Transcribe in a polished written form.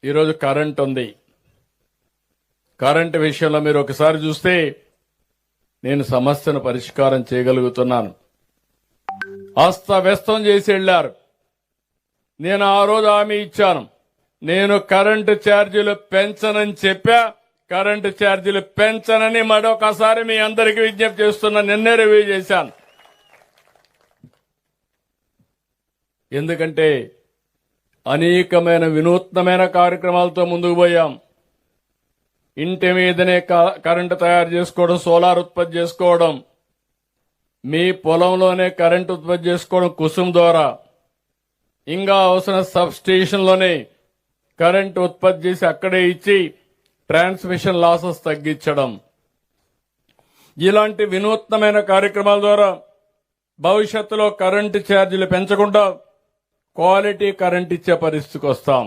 ఈరోజు కరెంట్ ఉంది. కరెంటు విషయంలో మీరు ఒకసారి చూస్తే నేను సమస్యను పరిష్కారం చేయగలుగుతున్నాను. అస్తవ్యస్తం చేసి వెళ్లారు. నేను ఆ రోజు హామీ ఇచ్చాను, నేను కరెంటు ఛార్జీలు పెంచనని చెప్పా. కరెంటు ఛార్జీలు పెంచనని మరొకసారి మీ అందరికీ విజ్ఞప్తి చేస్తున్నా. నిన్నే రివ్యూ చేశాను. ఎందుకంటే అనేకమైన వినూత్నమైన కార్యక్రమాలతో ముందుకు పోయాం. ఇంటి మీదనే కరెంటు తయారు చేసుకోవడం, సోలార్ ఉత్పత్తి చేసుకోవడం, మీ పొలంలోనే కరెంటు ఉత్పత్తి చేసుకోవడం కుసుమ్ ద్వారా, ఇంకా అవసరం సబ్ స్టేషన్లోనే కరెంటు ఉత్పత్తి చేసి అక్కడే ఇచ్చి ట్రాన్స్మిషన్ లాసెస్ తగ్గించడం, ఇలాంటి వినూత్నమైన కార్యక్రమాల ద్వారా భవిష్యత్తులో కరెంటు ఛార్జీలు పెంచకుండా క్వాలిటీ కరెంట్ ఇచ్చే పరిస్థితికి వస్తాం.